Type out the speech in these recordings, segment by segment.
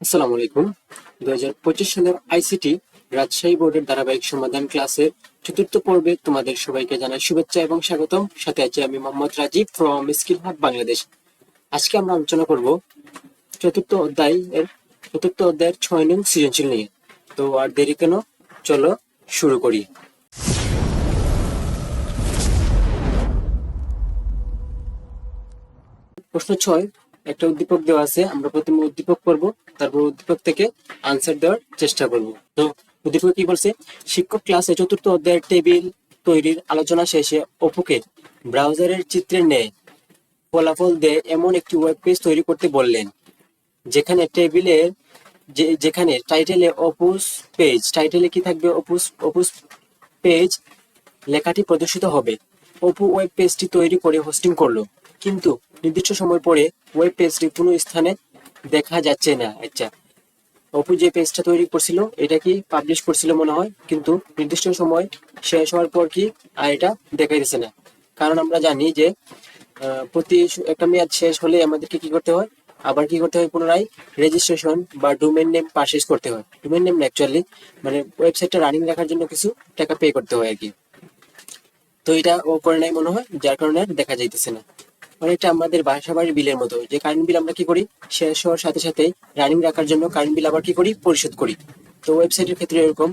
আসসালামু আলাইকুম। 2025 সালের আইসিটি রাজশাহী বোর্ডের ধারাবাহিক সমাধান ক্লাসের চতুর্থ পর্বে তোমাদের সবাইকে জানাই শুভেচ্ছা এবং স্বাগতম। সাথে আছি আমি Mohammad Rajib from skill hub Bangladesh. আজকে আমরা আলোচনা করব চতুর্থ অধ্যায়ের চতুর্থ অধ্যায়ের 6 নং সৃজনশীল নিয়ে। তো আর দেরি কেন, চলো শুরু করি। প্রশ্ন 6, একটা উদ্দীপক দেওয়া আছে, আমরা প্রথমে উদ্দীপক পড়বো, তারপর উদ্দীপক থেকে আনসার দেওয়ার চেষ্টা করব। তো উদ্দীপক কি বলছে? শিক্ষক ক্লাসে চতুর্থ অধ্যায়ের টেবিল তৈরির আলোচনা শেষে অপুকে ব্রাউজারের চিত্রের ন্যায় ফলাফল দিয়ে এমন একটি ওয়েব পেজ তৈরি করতে বললেন যেখানে টেবিলের যেখানে টাইটেলে অপুস পেজ, টাইটেলে কি থাকবে? অপুস পেজ লেখাটি প্রদর্শিত হবে। অপু ওয়েব পেজটি তৈরি করে হোস্টিং করলো, কিন্তু নির্দিষ্ট সময় পরে ওয়েব পেজটি কোনো স্থানে দেখা যাচ্ছে না। আচ্ছা, অপু যে পেজটা তৈরি করছিল এটা কি পাবলিশ করছিল মনে হয়, কিন্তু নির্দিষ্ট সময় শেষ হওয়ার পর কি আর এটা দেখা যাচ্ছে না। কারণ আমরা জানি যে প্রতি একটা মেয়াদ শেষ হলে আমাদেরকে কি করতে হয়? আবার কি করতে হয়? পুনরায় রেজিস্ট্রেশন বা ডোমেইন নেম পারচেজ করতে হয়। ডোমেইন নেম অ্যাকচুয়ালি মানে ওয়েবসাইটটা রানিং রাখার জন্য কিছু টাকা পে করতে হয় আর কি। তো এটা ও করে নাই মনে হয়, যার কারণে আর দেখা যাইতেছে না। অনেকটা আমাদের বাসা বাড়ির বিলের মতো, যে কারেন্ট বিল আমরা কি করি, শেষ হওয়ার সাথে সাথে রানিং রাখার জন্য কারেন্ট বিল আবার কি করি, পরিশোধ করি। তো ওয়েবসাইটের ক্ষেত্রে এরকম,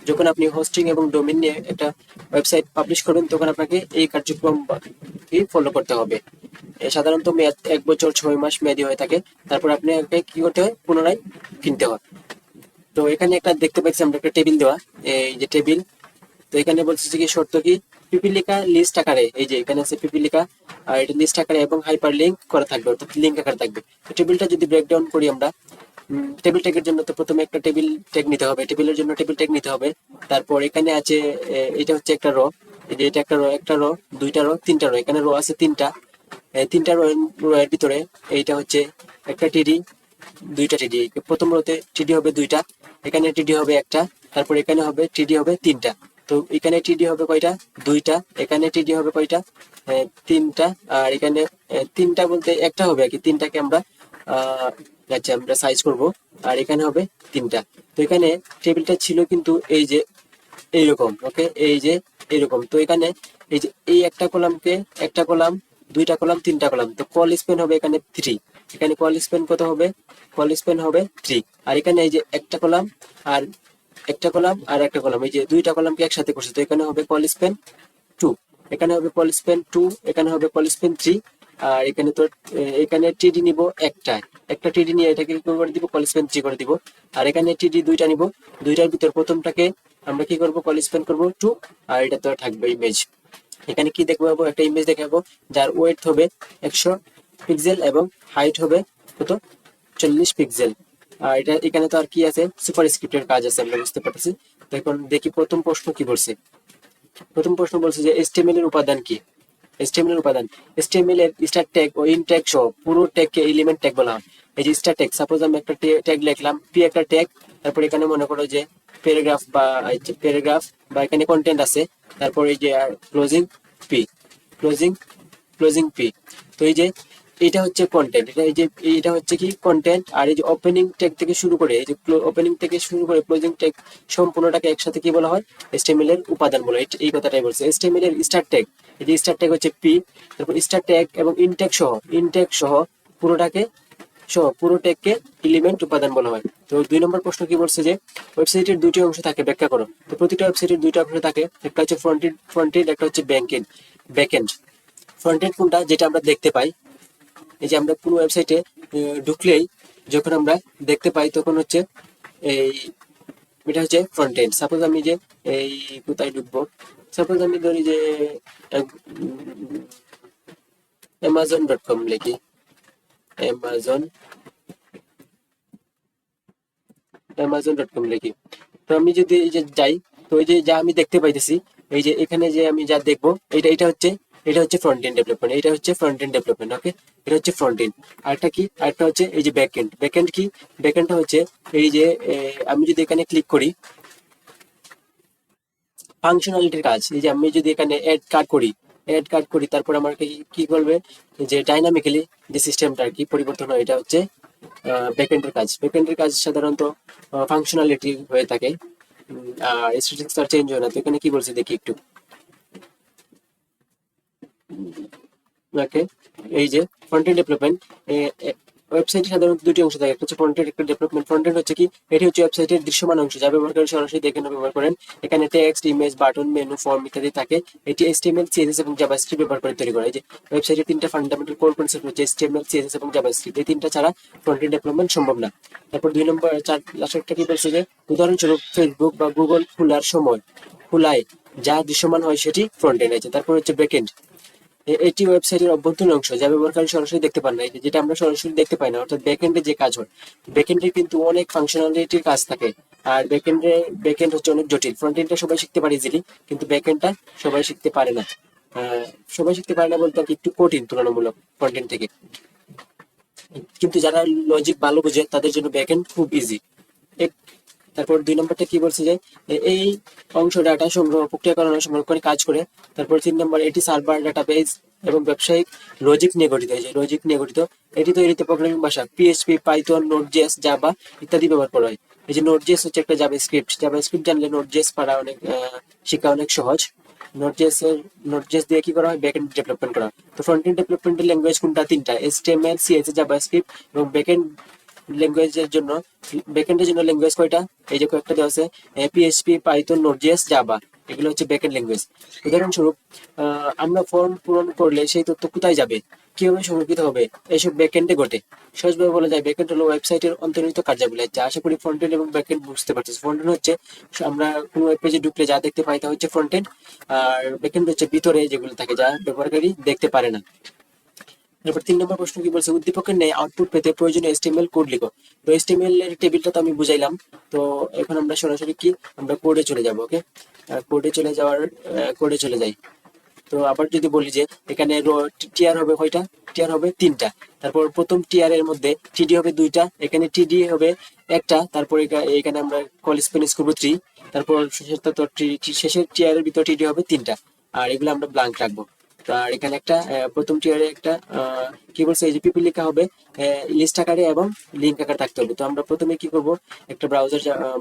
যখন আপনি হোস্টিং এবং ডোমেইন নিয়ে একটা ওয়েবসাইট পাবলিশ করবেন তখন আপনাকে এই কার্যক্রম ফলো করতে হবে। সাধারণত মেয়াদ 1 বছর 6 মাস মেয়াদি হয়ে থাকে। তারপর আপনাকে কি করতে হয়? পুনরায় কিনতে হয়। তো এখানে একটা দেখতে পাচ্ছি আমরা একটা টেবিল দেওয়া, এই যে টেবিল। তো এখানে বলছে কি শর্ত কি, পিপিলিকা লিস্ট আকারে, এই যে এখানে আছে পিপিলিকা, আর এটা লিস্ট আকারে এবং হাইপার লিঙ্ক করা থাকবে, অর্থাৎ লিঙ্ক আকারে থাকবে। তো টেবিলটা যদি ব্রেকডাউন করি আমরা, টেবিল ট্যাগের জন্য তো প্রথমে একটা টেবিল ট্যাগ নিতে হবে, টেবিলের জন্য টেবিল ট্যাগ নিতে হবে। তারপর এখানে আছে এটা হচ্ছে একটা র, এই যে এটা একটা র, দুইটা র, তিনটা র, এখানে র আছে তিনটা। তিনটা রো এর ভিতরে এইটা হচ্ছে একটা টিডি, দুইটা টিডি। প্রথম রোতে টিডি হবে দুইটা, এখানে টিডি হবে একটা, তারপর এখানে হবে টিডি হবে তিনটা। তো এখানে টিডি হবে কয়টা? দুইটা। এখানে টিডি হবে কয়টা? তিনটা। আর এখানে তিনটা বলতে একটা হবে আর কি, তিনটাকে আমরা আচ্ছা আমরা সাইজ করব। আর এখানে হবে তিনটা। তো এখানে টেবিলটা ছিল কিন্তু এই যে এইরকম, ওকে, এই যে এরকম। তো এখানে এই যে এই একটা কলাম, দুইটা কলাম, তিনটা কলাম, তো কল স্পেন হবে এখানে 3। এখানে কল স্পেন কত হবে? কল স্পেন হবে 3। আর এখানে এই যে একটা কলাম আর একটা কলাম আর একটা কলাম, এই যে দুইটা কলামকে একসাথে করছে, তো এখানে হবে কল স্পেন 2। এখানে হবে কল স্পেন 2, এখানে হবে কল স্পেন 3। আর এখানে তো এখানে টিডি নিব একটা টিডি নিয়ে এটাকে কি করে দিব? কল স্পেন 3 করে দিব। আর এখানে টিডি দুইটা নিব, দুইটার ভিতর প্রথমটাকে আমরা কি করব? কল স্পেন করব 2। আর এটা তো থাকবে ইমেজ। এখানে কি দেখবো? একটা ইমেজ দেখাবো যার ওয়েট হবে 100 পিক্সেল এবং হাইট হবে কত? 40 পিক্সেল। আর এটা এখানে তো আর কি আছে? সুপার স্ক্রিপ্টের কাজ আছে, আমরা বুঝতে পারতেছি। তো এখন দেখি প্রথম প্রশ্ন কি বলছে। প্রথম প্রশ্ন বলছে যে HTML এর উপাদান কি? HTML এর উপাদান, HTML এর স্টার ট্যাগ ও ইন ট্যাগ সহ পুরো ট্যাগকে এলিমেন্ট ট্যাগ বলা হয়। এই যে স্টার ট্যাগ, সাপোজ আমি একটা ট্যাগ লিখলাম, পি একটা ট্যাগ, তারপর এখানে মনে করো যে প্যারাগ্রাফ বা এখানে কন্টেন্ট আছে, তারপর এই যে closing P, closing closing P. তো এই যে এটা হচ্ছে কন্টেন্ট, এটা হচ্ছে কি কন্টেন্ট। আর এই যে ওপেনিং ট্যাগ থেকে শুরু করে, এই যে ওপেনিং থেকে শুরু করে ক্লোজিং ট্যাগ সম্পূর্ণটাকে একসাথে কি বলা হয়? HTML এর উপাদান বলা হয়। এই কথাটাই বলছে। HTML এর স্টার ট্যাগ, এই যে স্টার ট্যাগ হচ্ছে পি, তারপর স্টার ট্যাগ এবং ইনট্যাগ সহ পুরোটাকে পুরো ট্যাগকে এলিমেন্ট উপাদান বলা হয়। তো 2 নম্বর প্রশ্ন কি বলছে যে ওয়েবসাইটের দুটি অংশ থাকে, ব্যাখ্যা করো। তো প্রতিটা ওয়েবসাইটের দুইটা অংশ থাকে, একটা হচ্ছে ফ্রন্ট এন্ড, একটা হচ্ছে ব্যাক এন্ড। ফ্রন্ট এন্ড কোনটা? যেটা আমরা দেখতে পাই, এই যে আমরা কোনো ওয়েবসাইটে ঢুকলেই যখন আমরা দেখতে পাই তখন হচ্ছে এই এটা হচ্ছে ফ্রন্ট এন্ড। সাপোজ আমি যে এই কোথায় ঢুকবো, সাপোজ আমি ধরি যে amazon.com লিখি, amazon amazon.com লিখি। তো আমি যদি এই যে যাই, তো এই যে যা আমি দেখতে পাইতেছি, এই যে এখানে যে আমি যা দেখবো, এটা হচ্ছে ফ্রন্ট এন্ড ডেভেলপমেন্ট, এটা হচ্ছে ফ্রন্ট এন্ড ডেভেলপমেন্ট, ওকে। এটা হচ্ছে ফ্রন্ট এন্ড। আরেকটা কি? আরেকটা হচ্ছে এই যে ব্যাক এন্ড। ব্যাক এন্ড কি? ব্যাক এন্ডটা হচ্ছে এই যে আমি যদি এখানে ক্লিক করি, ফাংশনালিটির কাজ। এই যে আমি যদি এখানে অ্যাড কার্ড করি, তারপর আমাকে কি করবে? যে ডাইনামিক্যালি যে সিস্টেমটা আর কি পরিবর্তন হয়, এটা হচ্ছে ব্যাকএন্ডের কাজ সাধারণত ফাংশনালিটি হয়ে থাকে, আর স্ট্যাটিস্টিক্স আর চেঞ্জ হয় না। তো এখানে কি বলছে দেখি একটু। ওকে, এই যে ফ্রন্ট এন্ড ডেভেলপমেন্ট, ওয়েবসাইটে সাধারণত দুটি অংশ থাকে, একটা হচ্ছে ফ্রন্ট এন্ড, একটা ডেভেলপমেন্ট। ফ্রন্ট এন্ড হচ্ছে কি, এটি হচ্ছে ওয়েবসাইটের দৃশ্যমান অংশ যা ব্যবহারকারী সরাসরি দেখে না ব্যবহার করেন। এখানে text, image, button, menu, form ইত্যাদি থাকে। এটি HTML, CSS এবং জাভাস্ক্রিপ্ট ব্যবহার করে তৈরি করা। এই যে ওয়েবসাইটের তিনটা ফান্ডামেন্টাল কোর কনসেপ্ট হচ্ছে HTML, CSS এবং জাভাস্ক্রিপ্ট। এই তিনটা ছাড়া ফ্রন্ট এন্ড ডেভেলপমেন্ট সম্ভব না। তারপর 2 নম্বর, 4 লাস্টেরটা কি বলছে যে উদাহরণস্বরূপ ফেসবুক বা গুগল খোলায় যা দৃশ্যমান হয় সেটি ফ্রন্ট এন্ড আছে। তারপর হচ্ছে ব্যাকএন্ড, এটি ওয়েবসাইটের অভ্যন্তরীণ অংশ যা ব্যবহারকারী সরাসরি দেখতে পান না, যেটা আমরা সরাসরি দেখতে পাই না, অর্থাৎ ব্যাকএন্ডে যে কাজ হয়। ব্যাকএন্ডে কিন্তু অনেক ফাংশনালিটির কাজ থাকে, আর ব্যাকএন্ড হচ্ছে অনেক জটিল। ফ্রন্ট এন্ডটা সবাই শিখতে পারে ইজিলি, কিন্তু ব্যাকএন্ডটা সবাই শিখতে পারে না। সবাই শিখতে পারে না বলতে আর কি, একটু কঠিন তুলনামূলক ফ্রন্ট এন্ড থেকে। কিন্তু যারা লজিক ভালো বোঝে তাদের জন্য ব্যাকএন্ড খুব ইজি। তারপর 2 নম্বরটা কি বলছে যে এই অংশ ডাটা সংগ্রহ, প্রক্রিয়াকরণ, সংরক্ষণে কাজ করে। তারপর 3 নম্বর, এটি সার্ভার, ডাটাবেজ এবং ব্যবসায়িক লজিক নিয়ে গঠিত। এই যে লজিক নিয়ে গঠিত, এটি তৈরিতে প্রোগ্রামিং ভাষা PHP, পাইথন, নোড.js, জাভা ইত্যাদি ব্যবহার করা হয়। এই যে নোড.js হচ্ছে একটা জাভাস্ক্রিপ্ট জানলে নোড.js পড়া অনেক শেখা অনেক সহজ। নোড.js দিয়ে কি করা হয়, ব্যাকএন্ড ডেভেলপমেন্ট করা হয়। তো ফ্রন্ট এন্ড ডেভেলপমেন্টের ল্যাঙ্গুয়েজ কোনটা? তিনটা, HTML, CSS, জাভাস্ক্রিপ্ট। এবং ব্যাকএন্ড ল্যাঙ্গুয়েজের জন্য, ব্যাকএন্ডের জন্য ল্যাঙ্গুয়েজ কয়টা? এই যে কয়েকটা দেওয়া আছে, PHP, পাইথন, নোড.js, জাভা, এগুলো হচ্ছে ব্যাকএন্ড ল্যাঙ্গুয়েজ। উদাহরণস্বরূপ আমরা ফর্ম পূরণ করলে সেই তথ্য কোথায় যাবে, কিভাবে সংরক্ষিত হবে, এইসব ব্যাকএন্ডে ঘটে। সহজভাবে বলা যায় ব্যাকএন্ড হলো ওয়েবসাইটের অন্তর্নিহিত কার্যাবলী। যা আশা করি ফ্রন্ট এন্ড এবং ব্যাকএন্ড বুঝতে পারতেছি। ফ্রন্ট এন্ড হচ্ছে আমরা কোনো ওয়েব পেজে ঢুকলে যা দেখতে পাই তা হচ্ছে ফ্রন্ট এন্ড, আর ব্যাকএন্ড হচ্ছে ভিতরে যেগুলো থাকে যা ব্যবহারকারী দেখতে পারে না। এরপর 3 নম্বর প্রশ্ন কি বলছে, উদ্দীপকের ন্যায় আউটপুট পেতে প্রয়োজনীয় HTML কোড লিখো। তো HTML এর টেবিলটা তো আমি বুঝাইলাম। তো এখন আমরা সরাসরি কি, আমরা কোডে চলে যাব। ওকে, কোডে চলে যাই। তো আবার যদি বলি যে এখানে টিয়ার হবে কয়টা? টিয়ার হবে 3টা। তারপর প্রথম টিয়ার এর মধ্যে TD হবে 2টা, এখানে TD হবে একটা। তারপর এখানে আমরা কল স্পেস করবো 3। তারপর শেষের টিয়ারের ভিতর TD হবে 3টা, আর এগুলো আমরা ব্ল্যাঙ্ক রাখবো। আর এখানে একটা প্রথম টিয়ারে একটা কি বলছে, এই যে পিপি লেখা হবে লিস্ট আকারে এবং লিঙ্ক আকারে থাকতে হবে। তো আমরা প্রথমে কি করব, একটা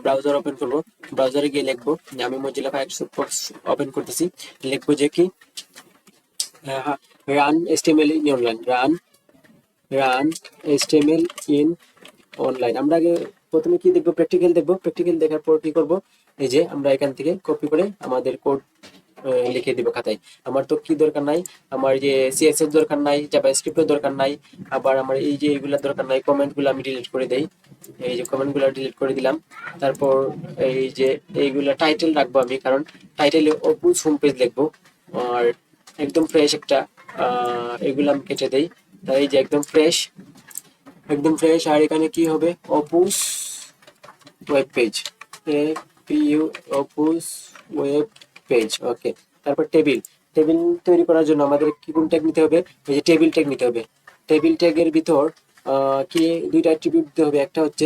ব্রাউজার ওপেন করব। ব্রাউজারে গিয়ে লিখবো, আমি মজিলা ফায়ারফক্স ওপেন করতেছি। লিখবো যে কি, run HTML in online, run HTML in online. আমরা আগে প্রথমে কি দেখবো, প্র্যাকটিক্যাল দেখবো। প্র্যাকটিক্যাল দেখার পর কি করব, এই যে আমরা এখান থেকে কপি করে আমাদের কোড লিখে দিব খাতায়। আমার তো কি দরকার নাই, আমার যে CSS দরকার নাই, জাভাস্ক্রিপ্টের দরকার নাই, আবার আমার এই যে এইগুলা দরকার নাই। কমেন্টগুলো আমি ডিলিট করে দেই, এই যে কমেন্টগুলো ডিলিট করে দিলাম। তারপর এই যে এইগুলা টাইটেল রাখবো আমি, কারণ টাইটেলে অপুজ হোম পেজ লিখবো। আর একদম ফ্রেশ একটা এগুলো আমি কেটে দেই। তাই এই যে একদম ফ্রেশ। আর এখানে কি হবে, APU's web page, APU, APU's web page. Okay, তারপর টেবিল তৈরি করার জন্য আমাদের কি কোন ট্যাগ নিতে হবে, এই যে টেবিল ট্যাগ নিতে হবে। টেবিল ট্যাগের ভিতর কি দুইটা অ্যাট্রিবিউট দিতে হবে। একটা হচ্ছে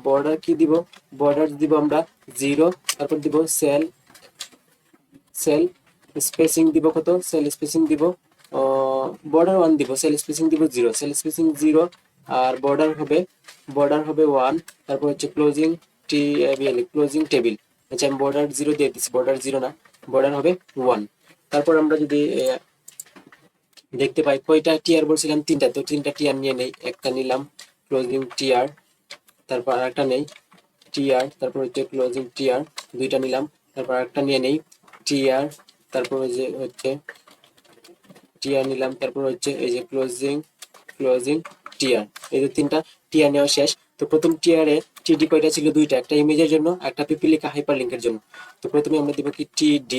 বর্ডার কি দিব, বর্ডার দিব আমরা 0। তারপর দিব সেল স্পেসিং দিব কত, সেল স্পেসিং দিব বর্ডার 1 দিব, সেল স্পেসিং দিব 0, সেল স্পেসিং 0। আর বর্ডার হবে 1। তারপর হচ্ছে ক্লোজিং টেবিল। আচ্ছা, আমি বর্ডার 0 দিয়ে দিচ্ছি, বর্ডার 0 না, বর্ডার হবে 1। তারপর আমরা যদি দেখতে পাই কয়টা টিয়ার বলছিলাম, 3টা। তো 3টা টিয়ার নিয়ে নেই, একটা নিলাম ক্লোজিং টিয়ার, তারপর আরেকটা নেই টিয়ার, তারপর হচ্ছে ক্লোজিং টিয়ার, 2টা নিলাম। তারপর আরেকটা নিয়ে নেই টিয়ার, তারপর যে হচ্ছে টিয়ার নিলাম, তারপর হচ্ছে এই যে ক্লোজিং টিয়ার। এই যে 3টা টিয়ার নেওয়া শেষ। তো প্রথম টিয়ারে TD কয়টা ছিল, 2টা, একটা ইমেজের জন্য, একটা পিপিলিকা হাইপার লিঙ্কের জন্য। তো প্রথমে আমরা দিব কি TD,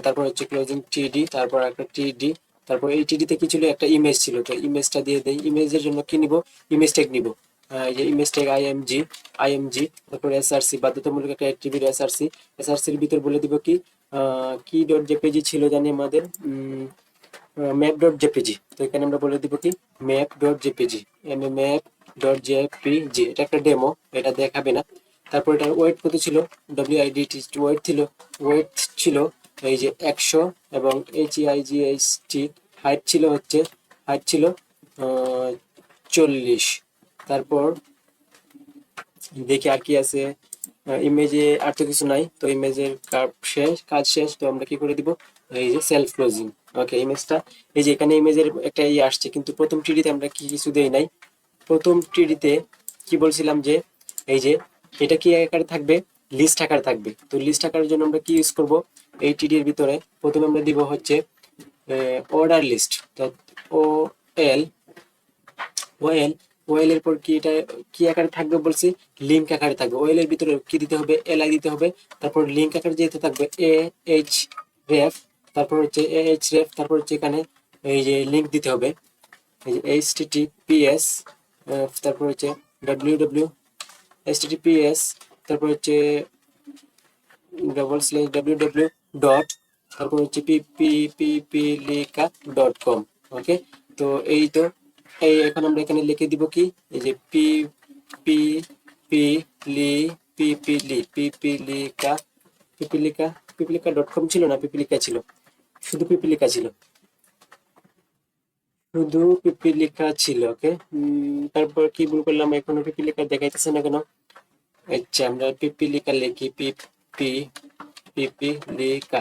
তারপর হচ্ছে ক্লোজিং TD, তারপর একটা TD, তারপর এই TD তে কি ছিল, একটা ইমেজ ছিল। তো ইমেজটা দিয়ে দেই। ইমেজের জন্য কি নিব, ইমেজ ট্যাগ নিব। এই যে ইমেজ ট্যাগ IMG, তারপর SRC, বাধ্যতামূলক একটা অ্যাট্রিবিউট SRC এর ভিতর বলে দিব কি ডট জেপিজি ছিল জানি আমাদের, map.jpg। তো এখানে আমরা বলে দিব কি map.jpg, map.jpg। এটা একটা ডেমো, এটা দেখাবে না। তারপর এটা ওয়েট কত ছিল, WIDT ওয়েট ছিল এই যে 100, এবং HEIGHT হাইট ছিল 40। তারপর দেখি আর কি আছে। ইমেজে আর তো কিছু নাই, তো ইমেজের কাজ শেষ। তো আমরা কি করে দিব, এই যে সেলফ ক্লোজিং। ওকে, ইমেজটা এই যে এখানে ইমেজের একটা আসছে, কিন্তু প্রথম টিডিতে আমরা কি কিছু দেই নাই। প্রথম টিডিতে কি বলছিলাম যে এই যে এটা কি আকারে থাকবে, লিস্ট আকারে থাকবে। তো লিস্ট আকারের জন্য আমরা কি ইউজ করব, এই টিডি এর ভিতরে প্রথমে আমরা দিব হচ্ছে অর্ডার লিস্ট। তো ও এল ওয়েল ওয়েল এর পর কি এটা কি আকারে থাকবে বলছি, লিঙ্ক আকারে থাকবে। ওয়েল এর ভিতরে কি দিতে হবে, এলআই দিতে হবে। তারপর লিঙ্ক আকারে যেতে থাকবে এ এইচ রেফ, তারপর হচ্ছে এ এইচ রেফ, তারপর হচ্ছে এখানে এই যে লিঙ্ক দিতে হবে, এই যে এইচটিটিপিএস, তারপর হচ্ছে ডব্লিউ এইচটিটিপিএস, তারপর হচ্ছে ডব্লিউ ডট, তারপর হচ্ছে পিপিলিকা ডট কম। ওকে, তো এই তো এই এখন আমরা এখানে লিখে দিব কি, এই যে পি পি পি লি পিপিলিকা পিপিলিকা পিপিলিকা ডট কম ছিল না, পিপিলিকা ছিল, শুধু পিপিলিকা ছিল, শুধু পিপিলিকা ছিল। ওকে, তারপর কি ভুল করলাম, এখনো পিপিলিকা দেখাইতেছে না কেন। আচ্ছা, আমরা পিপিলিকা লিখি, পি পিপিলিকা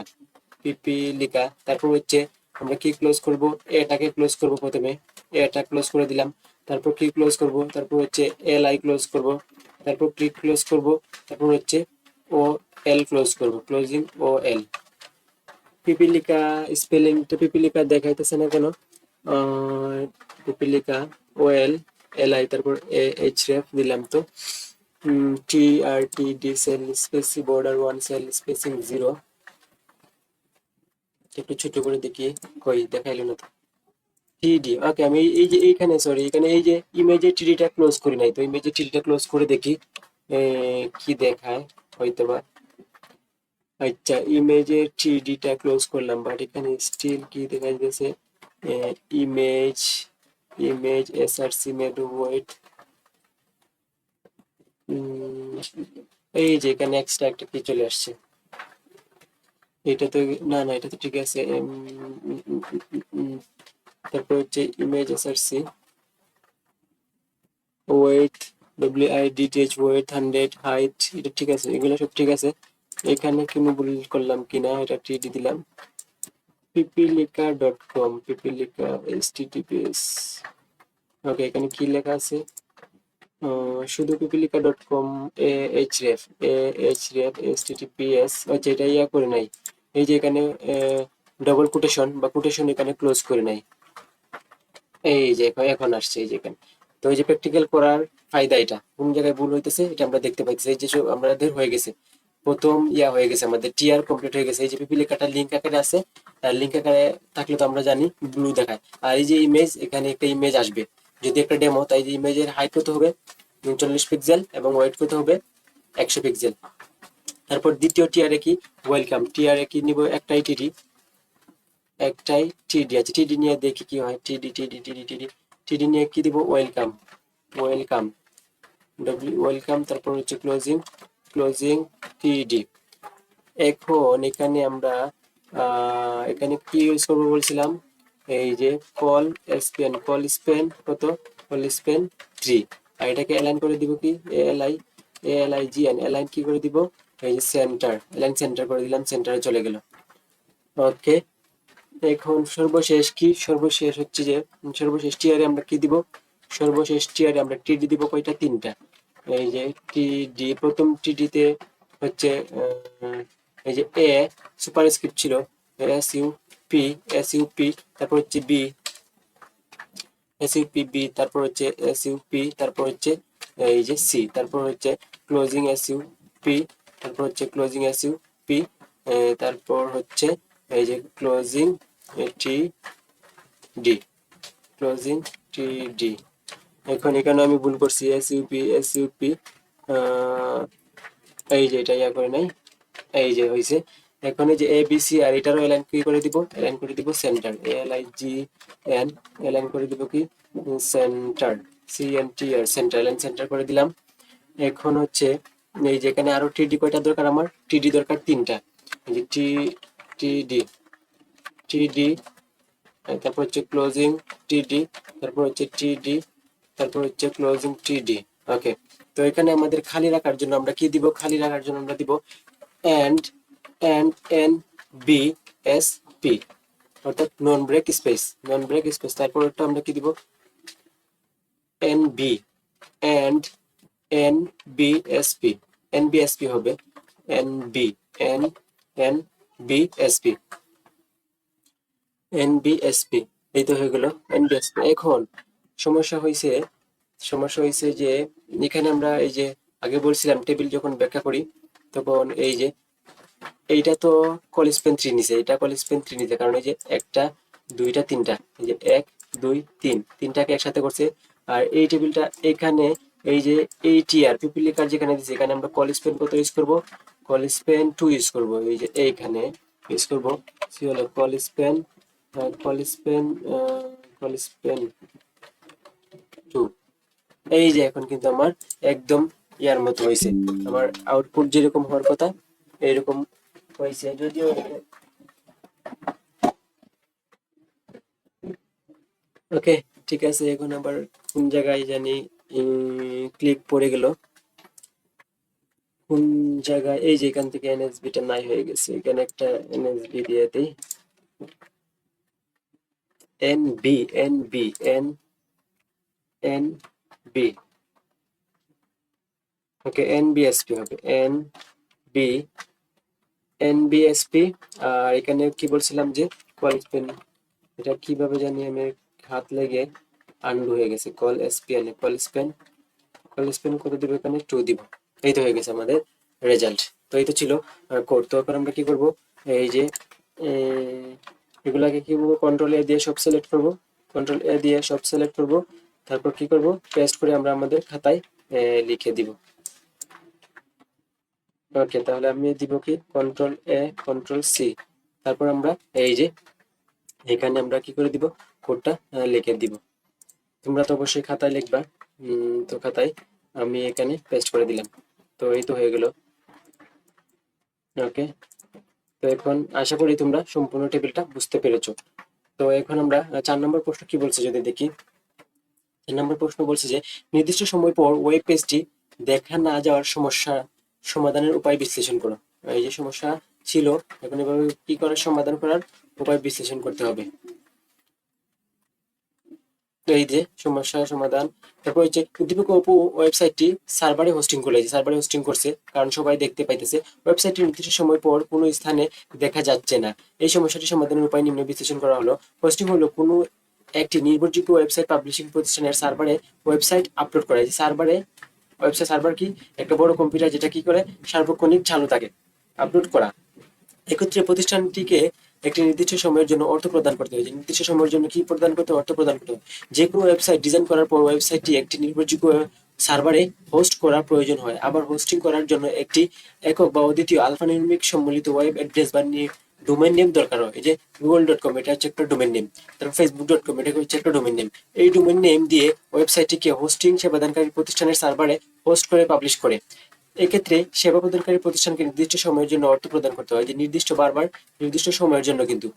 পিপিলিকা। তারপর হচ্ছে আমরা কি ক্লোজ করব, এটাকে ক্লোজ করব, প্রথমে এটা ক্লোজ করে দিলাম। তারপর কি ক্লোজ করব, তারপর হচ্ছে এল আই ক্লোজ করব, তারপর ক্লিক ক্লোজ করব, তারপর হচ্ছে ও এল ক্লোজ করব, ক্লোজিং ও এল। পিপিলিকা স্পেলিংটা পিপিলিকা দেখাইতেছে না কেন, পিপিলিকা ও এল এল আই, তারপর এ এইচ রেফ দিলাম। তো T R T D cell spacing border 1 cell spacing 0, একটু ছোট করে দেখি, কই দেখাইলো না তো। টিডি, ওকে, আমি এই যে এইখানে সরি এখানে এই যে ইমেজের টিডিটা ক্লোজ করি নাই, তো ইমেজের টিডিটা ক্লোজ করে দেখি কি দেখায় হয়তো বা। আচ্ছা, ইমেজের টিডিটা ক্লোজ করলাম, বাট এখানে স্টিল কি দেখা যাচ্ছে, ইমেজ ইমেজ এসআরসি মেড ওয়েট, এই যে এখানে এক্সট্রা একটা কি চলে আসছে। এটা তো না না, এটা তো ঠিক আছে। তারপর হচ্ছে image SRC width, WIDTH width 100, height, এটা ঠিক আছে, এগুলো সব ঠিক আছে। এখানে কি ভুল করলাম কিনা, এটা টিডি দিলাম। পিপিলিকা ডট কম, পিপিলিকা HTTPS। ওকে, এখানে কি লেখা আছে, শুধু পিপিলিকা ডট কম এইচরেফ HTTPS। আচ্ছা, এটা ইয়া করে নাই, এই যে এখানে ডবল কোটেশন বা কোটেশন এখানে ক্লোজ করে নাই। এই যে এখন আসছে এই যে এখানে। তো এই যে প্র্যাকটিক্যাল করার ফায়দা, এটা কোন জায়গায় ভুল হইতেছে এটা আমরা দেখতে পাইতেছি। এই যে সব আমাদের হয়ে গেছে, প্রথম ইয়া হয়ে গেছে, আমাদের টিআর কমপ্লিট হয়ে গেছে। এই যে পিপিলিকাটা লিঙ্ক আকারে আছে, আর লিঙ্ক আকারে থাকলে তো আমরা জানি ব্লু দেখায়। আর এই যে ইমেজ, এখানে একটা ইমেজ আসবে যদি একটা ডেমো, তাই যে ইমেজের হাইট কত হবে 40 পিক্সেল এবং ওয়েট কত হবে 100 পিক্সেল। তারপর দ্বিতীয় টিআরে কি, ওয়েলকাম। টিআরে কি নিব, একটাই টিডি আছে, টিডি নিয়ে দেখি কি হয়। টিডি নিয়ে কি দিব, ওয়েলকাম ওয়েলকাম ওয়েলকাম। তারপর হচ্ছে ক্লোজিং টিডি। এখন এখানে আমরা এখানে কি ইউজ করবো বলছিলাম, এই যে কল স্পেন কত, কল স্পেন 3। আর এটাকে অ্যালাইন করে দিব কি, ALIGN অ্যালাইন কি করে দিব, এই যে সেন্টার, অ্যালাইন সেন্টার করে দিলাম, সেন্টারে চলে গেল। ওকে, এখন সর্বশেষ কি, সর্বশেষ হচ্ছে যে সর্বশেষ টিআরে আমরা কি দিব, সর্বশেষ টিআরে আমরা টিডি দিব কয়টা, 3টা। এই যে টিডি, প্রথম টিডিতে হচ্ছে এই যে এ সুপার স্ক্রিপ্ট ছিল, এস ইউ পি, তারপর হচ্ছে বি, তারপর হচ্ছে এসইউপি, তারপর হচ্ছে এই যে সি, তারপর হচ্ছে ক্লোজিং এসইউপি, তারপর হচ্ছে ক্লোজিং এসইউপি, তারপর হচ্ছে এই যে closing T D, closing T D. এখন এখানে আমি ভুল করছি, এসইউপি, এই যে এটা ইয়া করে নাই, এই যে হয়েছে। এখন এই যে ABC, আর এটারও অ্যালাইন কি করে দিব, অ্যালাইন করে দিব সেন্টার, ALIGN অ্যালাইন করে দিব কি, centre, CNTR centre, align centre করে দিলাম। এখন হচ্ছে এই যে এখানে আরো টিডি কয়টা দরকার, আমার টিডি দরকার 3টা। এই যে টিডি টিডি, তারপর হচ্ছে ক্লোজিং টিডি, তারপর হচ্ছে টিডি, তারপর হচ্ছে ক্লোজিং টিডি। ওকে, তো এখানে আমাদের খালি রাখার জন্য আমরা কি দিব? খালি রাখার জন্য আমরা দিব and N B S P, অর্থাৎ non break space, non break space. তারপর একটা আমরা কি দিব? N B and N B S P, N B S P হবে N B N N B S P, NBSP. এই তো হয়ে গেল এনবিএসপি। এখন সমস্যা হয়েছে যে এখানে আমরা এই যে আগে বলছিলাম টেবিল যখন ব্যাখ্যা করি তখন এই যে এইটা তো কলিস্পেন 3 নিছে, এটা কলিস্পেন 3 নিছে, কারণ এই যে একটা দুইটা তিনটা, এই যে 1 2 3 তিনটাকে একসাথে করছে। আর এই টেবিলটা এখানে এই যে এইটিআর পিপিলিকার যেখানে দিছে এখানে আমরা কলিস্পেন কত ইউজ করব? কলিস্পেন 2 ইউজ করব। এই যে এইখানে ইউজ করব সি হলো কলিস্পেন, কলিস্পেন কলিস্পেন 2। এই যে এখন কিন্তু আমার একদম ইয়ার মতো হয়েছে, আমার আউটপুট যেরকম হওয়ার কথা এইরকম হয়েছে। যদিও ওকে ঠিক আছে, এখন আবার কোন জায়গায় জানি ক্লিক পড়ে গেল, কোন জায়গায়? এই যে এখান থেকে এনএসবি টা নাই হয়ে গেছে, এখানে একটা এনএসবি দিয়ে দিই, NB NB N N B. Okay, NBSP হবে বি এনবিএসপি। আর এখানে কি বলছিলাম যে কলিস্পেন, এটা কিভাবে জানি আমি হাত লেগে আন্ডু হয়ে গেছে। কল এসপিএন কলিস্পেন, কলিস্পেন কত দিব? এখানে 2 দিব। এই তো হয়ে গেছে আমাদের রেজাল্ট। তো এই তো ছিল কোড। তো এখন আমরা কি করব? এই যে এগুলাকে কি করব? কন্ট্রোল এ দিয়ে সব সিলেক্ট করব, কন্ট্রোল এ দিয়ে সব সিলেক্ট করব, তারপর কি করব? পেস্ট করে আমরা আমাদের খাতায় লিখে দিব। ওকে, তাহলে আমি দিব কি? কন্ট্রোল এ কন্ট্রোল সি, তারপর আমরা এই যে এখানে আমরা কি করে দিব? কোডটা লিখে দিব। তোমরা তো অবশ্যই খাতায় লিখবা। তো খাতায় আমি এখানে পেস্ট করে দিলাম। তো এই তো হয়ে গেল। ওকে, তো এখন আশা করি তোমরা সম্পূর্ণ টেবিলটা বুঝতে পেরেছো। তো এখন আমরা 4 নম্বর প্রশ্ন কি বলছে যদি দেখি। 4 নম্বর প্রশ্ন বলছে যে নির্দিষ্ট সময় পর ওয়েব পেজটি দেখা না যাওয়ার সমস্যা সমাধানের উপায় বিশ্লেষণ করো। এই যে সমস্যা ছিল, এখন এভাবে কি করে সমাধান করার উপায় বিশ্লেষণ করতে হবে। তো এই যে সমস্যা সমাধান। তারপর হচ্ছে উদ্দীপক অপু ওয়েবসাইটটি সার্ভারে হোস্টিং করলে, সার্ভারে হোস্টিং করছে কারণ সবাই দেখতে পাইতেছে ওয়েবসাইটটি নির্দিষ্ট সময় পর কোনো স্থানে দেখা যাচ্ছে না। এই সমস্যাটি সমাধানের উপায় নিম্নে বিশ্লেষণ করা হলো। হোস্টিং হলো কোনো একটি নির্ভরযোগ্য ওয়েবসাইট পাবলিশিং প্রতিষ্ঠানের সার্ভারে ওয়েবসাইট আপলোড করা। সার্ভারে ওয়েবসাইট সার্ভার কি? একটা বড় কম্পিউটার যেটা কি করে সার্বক্ষণিক চালু থাকে, আপলোড করা। এক্ষেত্রে প্রতিষ্ঠানটিকে একটি নির্দিষ্ট সময়ের জন্য অর্থ প্রদান করতে হয়। নির্দিষ্ট সময়ের জন্য কি প্রদান করতে? অর্থ প্রদান করতে হয়। যে কোনো ওয়েবসাইট ডিজাইন করার পর ওয়েবসাইটটি একটি নির্ভরযোগ্য সার্ভারে হোস্ট করার প্রয়োজন হয়। আবার হোস্টিং করার জন্য একটি একক বা অদ্বিতীয় আলফানিউমেরিক সম্মিলিত ওয়েব অ্যাড্রেস বা ডোমেইন নেম দরকার হয়। এই যে google.com এটা হচ্ছে একটা ডোমেইন নেম, তারপর facebook.com এটা হচ্ছে একটা ডোমেইন নেম। এই ডোমেইন নেম দিয়ে ওয়েবসাইটটিকে হোস্টিং সেবাদানকারী প্রতিষ্ঠানের সার্ভারে হোস্ট করে পাবলিশ করে। এক্ষেত্রে সেবা প্রদানকারী প্রতিষ্ঠানকে নির্দিষ্ট সময়ের জন্য অর্থ প্রদান করতে হয়। যে নির্দিষ্ট বারবার নির্দিষ্ট সময়ের জন্য কিন্তু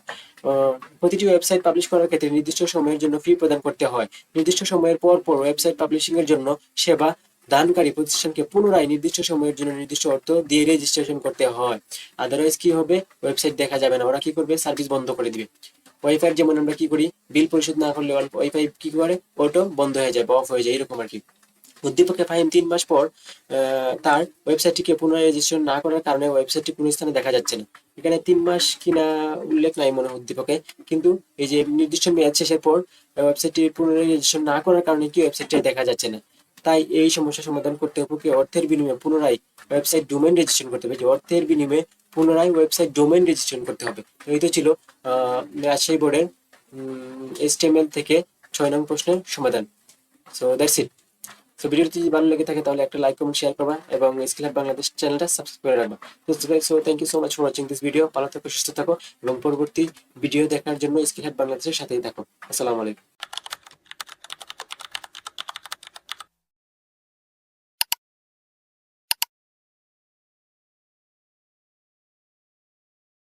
প্রতিটি ওয়েবসাইট পাবলিশ করার ক্ষেত্রে নির্দিষ্ট সময়ের জন্য ফি প্রদান করতে হয়। নির্দিষ্ট সময়ের পর পর ওয়েবসাইট পাবলিশিং এর জন্য সেবা দানকারী প্রতিষ্ঠানকে পুনরায় নির্দিষ্ট সময়ের জন্য নির্দিষ্ট অর্থ দিয়ে রেজিস্ট্রেশন করতে হয়। আদারওয়াইজ কি হবে? ওয়েবসাইট দেখা যাবে না। ওরা কি করবে? সার্ভিস বন্ধ করে দিবে। ওয়াইফাই যেমন আমরা কি করি, বিল পরিশোধ না করলে ওয়াইফাই কি করে? অটো বন্ধ হয়ে যায় বা অফ হয়ে যায়, এরকম আর কি। উদ্দীপকে ফাহিম 3 মাস পর তার ওয়েবসাইটটিকে পুনরায় রেজিস্ট্রেশন না করার কারণে ওয়েবসাইটটি কোনো স্থানে দেখা যাচ্ছে না। এখানে 3 মাস কিনা উল্লেখ নাই মনে হয় উদ্দীপকে, কিন্তু এই যে নির্দিষ্ট মেয়াদ শেষের পর ওয়েবসাইটটি পুনরায় রেজিস্ট্রেশন না করার কারণে কি ওয়েবসাইটটি দেখা যাচ্ছে না। তাই এই সমস্যা সমাধান করতে হবে অর্থের বিনিময়ে পুনরায় ওয়েবসাইট ডোমেইন রেজিস্ট্রেশন করতে হবে। যে অর্থের বিনিময়ে পুনরায় ওয়েবসাইট ডোমেইন রেজিস্ট্রেশন করতে হবে। এই তো ছিল রাজশাহী বোর্ডের HTML থেকে 6 নং প্রশ্নের সমাধান। So that's it. তো ভিডিওটি যদি ভালো লেগে থাকে তাহলে একটা লাইক কমেন্ট শেয়ার করবা এবং স্কিল হাব বাংলাদেশ চ্যানেলটা সাবস্ক্রাইব করে রাখবা। So thank you so much for watching this video. ভালো থাকো, সুস্থ থাকো এবং পরবর্তী ভিডিও দেখার জন্য স্কিল হাব বাংলাদেশের সাথেই থাকো। আসসালামু আলাইকুম।